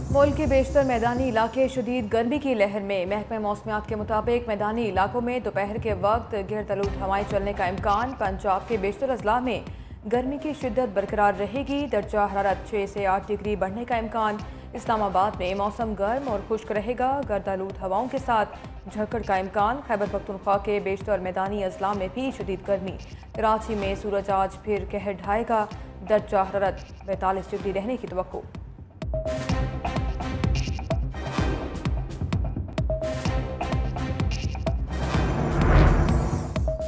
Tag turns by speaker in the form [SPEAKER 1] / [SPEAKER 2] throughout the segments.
[SPEAKER 1] मुल्क के बेशतर मैदानी इलाके शदीद गर्मी की लहर में। महकमे मौसमियात के मुताबिक मैदानी इलाकों में दोपहर के वक्त गिरदलूद हवाएं चलने का इम्कान। पंजाब के बेशतर अजला में गर्मी की शिद्दत बरकरार रहेगी। दर्जा हरारत 6 से 8 डिग्री बढ़ने का इम्कान। इस्लामाबाद में मौसम गर्म और खुश्क रहेगा। गर्दालूद हवाओं के साथ झक्कड़ का इम्कान। खैबर पख्तूनख्वा के बेशतर मैदानी अजला में भी शदीद गर्मी। कराची में सूरज आज फिर कहर ढाएगा। दर्जा हरारत 45 डिग्री रहने की तवक्को।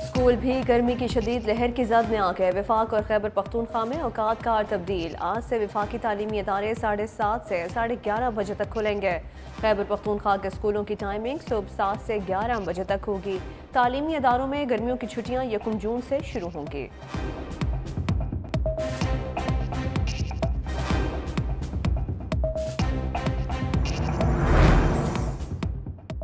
[SPEAKER 2] स्कूल भी गर्मी की शदीद लहर की जद में आ गए। वफाक और खैबर पख्तूनख्वा में औकात का तब्दील। आज से वफाकी तालीमी इदारे 7:30 से 11:30 बजे तक खुलेंगे। खैबर पख्तूनख्वा के स्कूलों की टाइमिंग सुबह 7 से 11 बजे तक होगी। तालीमी इदारों में गर्मियों की छुट्टियां 1 जून से शुरू होंगी।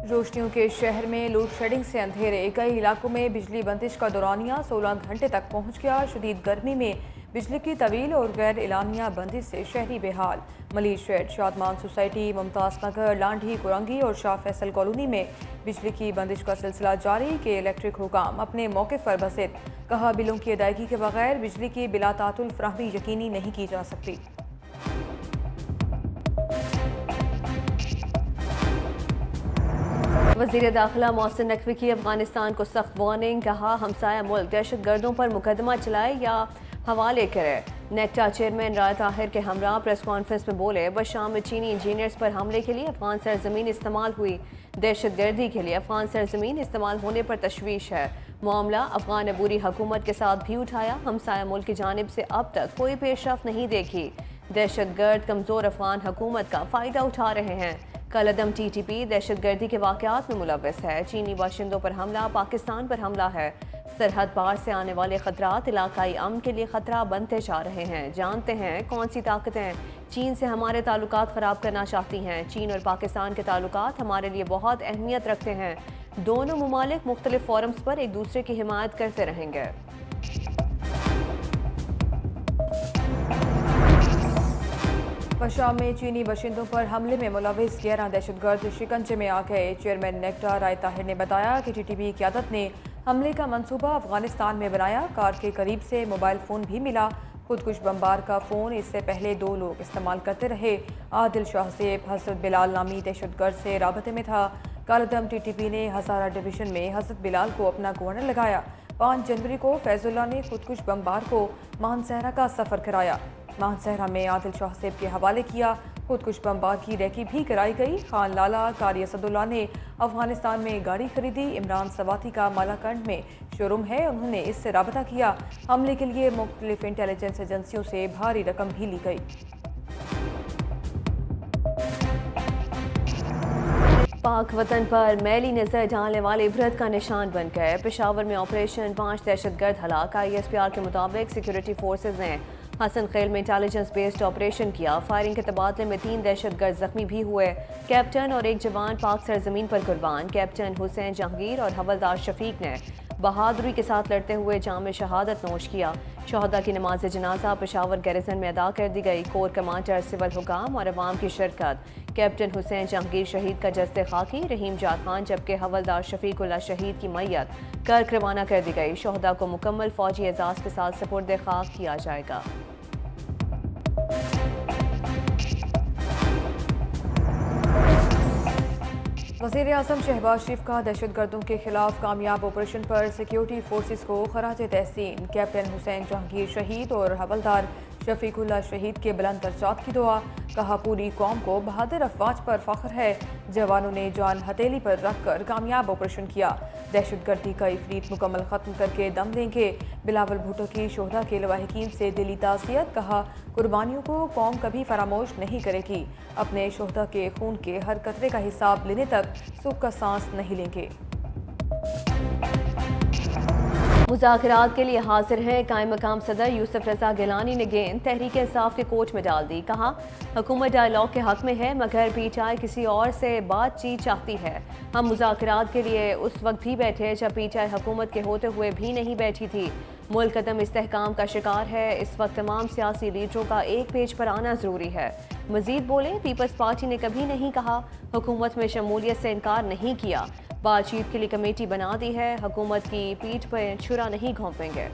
[SPEAKER 1] रोशनियों के शहर में लोड शेडिंग से अंधेरे। कई इलाकों में बिजली बंदिश का दौरानिया 16 घंटे तक पहुंच गया। शदीद गर्मी में बिजली की तवील और गैर एलानिया बंदिश से शहरी बेहाल। मलीर शेड, शादमान सोसाइटी, मुमताज नगर, लांढी, कुरंगी और शाह फैसल कॉलोनी में बिजली की बंदिश का सिलसिला जारी के इलेक्ट्रिक हुकाम अपने मौके पर बसित। कहा, बिलों की अदायगी के बगैर बिजली की बिला तातुल फराहमी यकीनी नहीं की जा सकती।
[SPEAKER 2] वज़ीर दाखिला मोहसिन नकवी की अफगानिस्तान को सख्त वार्निंग। कहा, हमसाया मुल्क दहशत गर्दों पर मुकदमा चलाए या हवाले करे। नेक्टा चेयरमैन राय ताहिर के हमरा प्रेस कॉन्फ्रेंस में बोले, बशाम में चीनी इंजीनियर्स पर हमले के लिए अफगान सरजमीन इस्तेमाल हुई। दहशत गर्दी के लिए अफगान सरजमीन इस्तेमाल होने पर तशवीश है। मामला अफगान अबूरी हुकूमत के साथ भी उठाया। हमसाया मुल्क की जानिब से अब तक कोई पेशरफ्त नहीं देखी। दहशत गर्द कमज़ोर अफगान हुकूमत का फ़ायदा उठा रहे हैं। कलअदम TTP दहशत गर्दी के वाक़यात में मुलव्वस है। चीनी बाशिंदों पर हमला पाकिस्तान पर हमला है। सरहद पार से आने वाले खतरात इलाकाई अमन के लिए खतरा बनते जा रहे हैं। जानते हैं कौन सी ताकतें चीन से हमारे ताल्लुकात ख़राब करना चाहती हैं। चीन और पाकिस्तान के ताल्लुकात हमारे लिए बहुत अहमियत रखते हैं। दोनों मुमालिक मुख्तलिफ फोरम्स पर एक दूसरे की हिमायत करते रहेंगे।
[SPEAKER 1] बशाम में चीनी बाशिंदों पर हमले में मुलव्वस 11 दहशतगर्द शिकंजे में आ गए। चेयरमैन नेक्टा राय ताहिर ने बताया कि TTP क़यादत ने हमले का मंसूबा अफगानिस्तान में बनाया। कार के करीब से मोबाइल फ़ोन भी मिला। खुदकुश बमबार का फ़ोन इससे पहले 2 लोग इस्तेमाल करते रहे। आदिल शाहज़ेब हज़रत बिलाल नामी दहशतगर्द से राबते में था। कलअदम TTP ने हज़ारा डिवीज़न में हज़रत बिलाल को अपना गवर्नर लगाया। 5 जनवरी को फैजुल्लाह ने खुदकुश बमबार को मानसहरा का सफ़र कराया। मानसहरा में आदिल शाहज़ेब के हवाले किया। खुदकुश बमबार की रेकी भी कराई गई। खान लाला कारी असदुल्ला ने अफगानिस्तान में गाड़ी खरीदी। इमरान सवाती का मालाकंड में शोरूम है, उन्होंने इससे राबता किया। हमले के लिए मुख्तलिफ इंटेलिजेंस एजेंसियों से भारी रकम भी ली गई।
[SPEAKER 2] पाक वतन पर मैली नजर डालने वाले इबरत का निशान बन गए। पेशावर में ऑपरेशन 5 दहशतगर्द हलाक। ISPR के मुताबिक सिक्योरिटी फोर्सेज ने हसन खेल में इंटेलिजेंस बेस्ड ऑपरेशन किया। फायरिंग के तबादले में 3 दहशतगर्द जख्मी भी हुए। कैप्टन और एक जवान पाक सरजमीन पर कुर्बान। कैप्टन हुसैन जहांगीर और हवलदार शफीक ने बहादुरी के साथ लड़ते हुए जाम शहादत नोश किया। शहदा की नमाज जनाजा पेशावर गैरिजन में अदा कर दी गई। कोर कमांडर, सिविल हुकाम और अवाम की शिरकत। कैप्टन हुसैन जहांगीर शहीद का जस्ते खाकी रहीम जाद खान, जबकि हवलदार शफीकुल्लाह शहीद की मैयत कर्क रवाना कर दी गई। शहदा को मुकम्मल फौजी एजाज के साथ सुपुर्द खाक किया जाएगा।
[SPEAKER 1] वज़ीर आज़म शहबाज शरीफ का दहशतगर्दों के खिलाफ कामयाब ऑपरेशन पर सिक्योरिटी फोर्सेस को खराज तहसीन। कैप्टन हुसैन जहांगीर शहीद और हवलदार शफीकुल्लाह शहीद के बुलंद दर्जात की दुआ। कहा, पूरी कौम को बहादुर अफवाज पर फख्र है। जवानों ने जान हथेली पर रख कर कामयाब ऑपरेशन किया। दहशतगर्दी का इफरीत मुकम्मल ख़त्म करके दम लेंगे। बिलावल भुट्टो की शोहदा के लवाहिकीन से दिली ताज़ियत। कहा, कुर्बानियों को कौम कभी फरामोश नहीं करेगी। अपने शोहदा के खून के हर कतरे का हिसाब लेने तक सुख का सांस नहीं लेंगे।
[SPEAKER 2] मुज़ाकरात के लिए हाजिर हैं। कायम मकाम सदर यूसुफ रज़ा गिलानी ने गेंद तहरीक इंसाफ के कोच में डाल दी। कहा, हुकूमत डायलॉग के हक में है, मगर PTI किसी और से बातचीत चाहती है। हम मुज़ाकरात के लिए उस वक्त भी बैठे जब PTI हुकूमत के होते हुए भी नहीं बैठी थी। मुल्क अदम इस्तेहकाम का शिकार है। इस वक्त तमाम सियासी लीडरों का एक पेज पर आना ज़रूरी है। مزید بولے پیپلز پارٹی نے کبھی نہیں کہا حکومت میں شمولیت سے انکار نہیں کیا، بات چیت کے لیے کمیٹی بنا دی ہے، حکومت کی پیٹھ پہ چھرا نہیں گھونپیں گے۔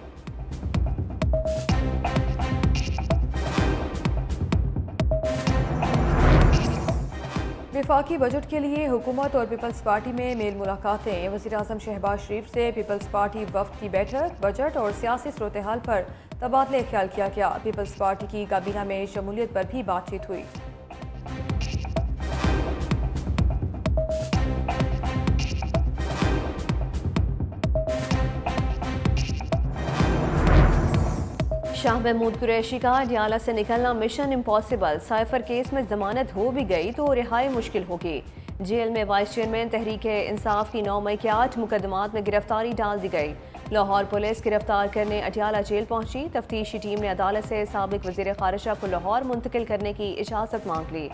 [SPEAKER 1] وفاقی بجٹ کے لیے حکومت اور پیپلز پارٹی میں میل ملاقاتیں، وزیراعظم شہباز شریف سے پیپلز پارٹی وفد کی بیٹھک، بجٹ اور سیاسی صورتحال پر تبادلہ خیال کیا گیا، پیپلز پارٹی کی کابینہ میں شمولیت پر بھی بات چیت ہوئی۔
[SPEAKER 2] شاہ محمود قریشی کا اڈیالہ سے نکلنا مشن امپاسبل، سائفر کیس میں ضمانت ہو بھی گئی تو رہائی مشکل ہوگی۔ جیل میں وائس چیئرمین تحریک انصاف کی 9 مئی کے 8 مقدمات میں گرفتاری ڈال دی گئی۔ لاہور پولیس گرفتار کرنے اڈیالہ جیل پہنچی، تفتیشی ٹیم نے عدالت سے سابق وزیر خارجہ کو لاہور منتقل کرنے کی اجازت مانگ لی۔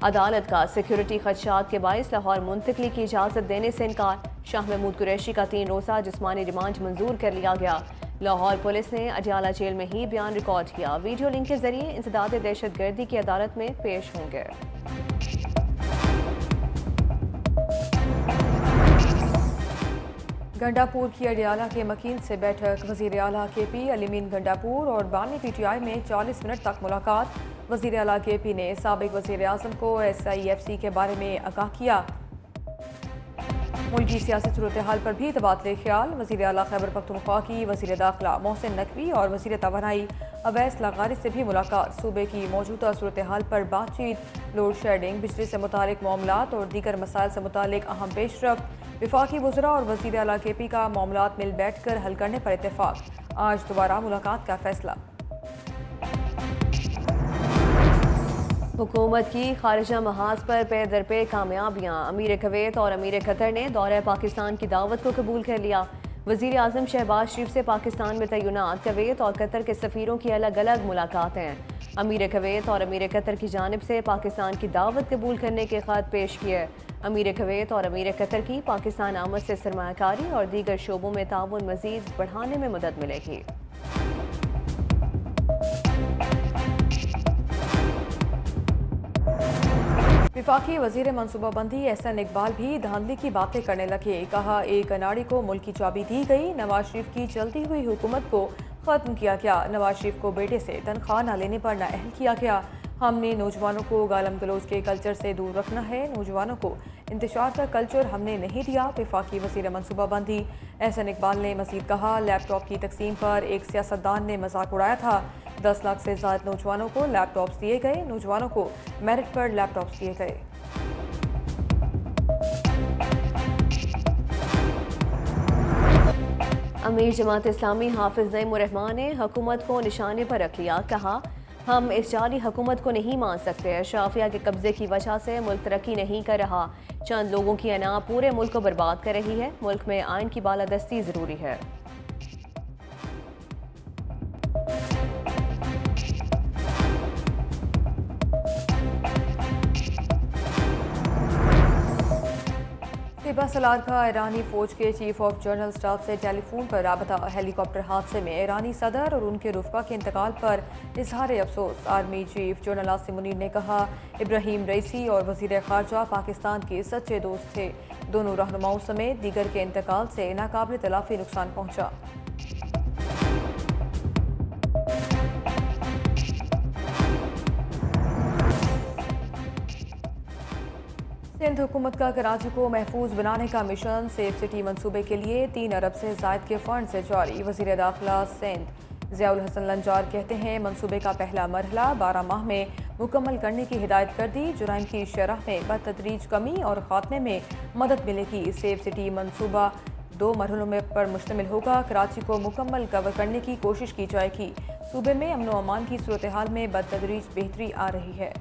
[SPEAKER 2] عدالت کا سیکیورٹی خدشات کے باعث لاہور منتقلی کی اجازت دینے سے انکار، شاہ محمود قریشی کا 3 روزہ جسمانی ریمانڈ منظور کر لیا گیا۔ لاہور پولیس نے اڈیالہ جیل میں ہی بیان ریکارڈ کیا، ویڈیو لنک کے ذریعے انسداد دہشت گردی کی عدالت میں پیش ہوں گے۔
[SPEAKER 1] گنڈا پور کی اڈیالہ کے مکین سے بیٹھک، وزیر اعلیٰ کے پی علیمین گنڈا پور اور بانی پی ٹی آئی میں 40 منٹ تک ملاقات۔ وزیر اعلیٰ کے پی نے سابق وزیر اعظم کو SIFC کے بارے میں آگاہ کیا، ملکی سیاسی صورتحال پر بھی تبادلہ خیال۔ وزیر اعلیٰ خیبر پختونخوا کی وزیر داخلہ محسن نقوی اور وزیر توانائی اویس لاغاری سے بھی ملاقات، صوبے کی موجودہ صورتحال پر بات چیت، لوڈ شیڈنگ، بجلی سے متعلق معاملات اور دیگر مسائل سے متعلق اہم پیش رفت۔ وفاقی وزراء اور وزیر اعلیٰ کے پی کا معاملات مل بیٹھ کر حل کرنے پر اتفاق، آج دوبارہ ملاقات کا فیصلہ۔
[SPEAKER 2] حکومت کی خارجہ محاذ پر پے در پے کامیابیاں، امیر کویت اور امیر قطر نے دورہ پاکستان کی دعوت کو قبول کر لیا۔ وزیر اعظم شہباز شریف سے پاکستان میں تعینات کویت اور قطر کے سفیروں کی الگ الگ ملاقاتیں، امیر کویت اور امیر قطر کی جانب سے پاکستان کی دعوت قبول کرنے کے خط پیش کیے۔ امیر کویت اور امیر قطر کی پاکستان آمد سے سرمایہ کاری اور دیگر شعبوں میں تعاون مزید بڑھانے میں مدد ملے گی۔
[SPEAKER 1] وفاقی وزیر منصوبہ بندی احسن اقبال بھی دھاندلی کی باتیں کرنے لگے، کہا ایک اناڑی کو ملک کی چابی دی گئی، نواز شریف کی چلتی ہوئی حکومت کو ختم کیا گیا، نواز شریف کو بیٹے سے تنخواہ نہ لینے پر نااہل کیا گیا، ہم نے نوجوانوں کو گالم گلوچ کے کلچر سے دور رکھنا ہے، نوجوانوں کو انتشار کا کلچر ہم نے نہیں دیا۔ وفاقی وزیر منصوبہ بندی احسن اقبال نے مزید کہا، لیپ ٹاپ کی تقسیم پر ایک سیاستدان نے مذاق اڑایا تھا، 10 لاکھ سے زائد نوجوانوں کو لیپ ٹاپس دیے گئے، نوجوانوں کو میرٹ پر لیپ ٹاپس دیے گئے۔
[SPEAKER 2] امیر جماعت اسلامی حافظ نعیم الرحمان نے حکومت کو نشانے پر رکھ لیا، کہا ہم اس جعلی حکومت کو نہیں مان سکتے، اشرافیہ کے قبضے کی وجہ سے ملک ترقی نہیں کر رہا، چند لوگوں کی انا پورے ملک کو برباد کر رہی ہے، ملک میں آئین کی بالادستی ضروری ہے۔
[SPEAKER 1] طیبہ سالار کا ایرانی فوج کے چیف آف جنرل اسٹاف سے ٹیلی فون پر رابطہ، ہیلی کاپٹر حادثے میں ایرانی صدر اور ان کے رفقا کے انتقال پر اظہار افسوس۔ Army chief general Asim Munir نے کہا، ابراہیم رئیسی اور وزیر خارجہ پاکستان کے سچے دوست تھے، دونوں رہنماؤں سمیت دیگر کے انتقال سے ناقابل تلافی نقصان پہنچا۔ سندھ حکومت کا کراچی کو محفوظ بنانے کا مشن سیف سٹی منصوبے کے لیے 3 ارب سے زائد کے فنڈ سے جاری، وزیر داخلہ سندھ ضیاء الحسن لنجار کہتے ہیں منصوبے کا پہلا مرحلہ 12 ماہ میں مکمل کرنے کی ہدایت کر دی، جرائم کی شرح میں بتدریج کمی اور خاتمے میں مدد ملے گی۔ سیف سٹی منصوبہ 2 مرحلوں پر مشتمل ہوگا، کراچی کو مکمل کور کرنے کی کوشش کی جائے گی، صوبے میں امن و امان کی صورتحال میں بتدریج بہتری آ رہی ہے۔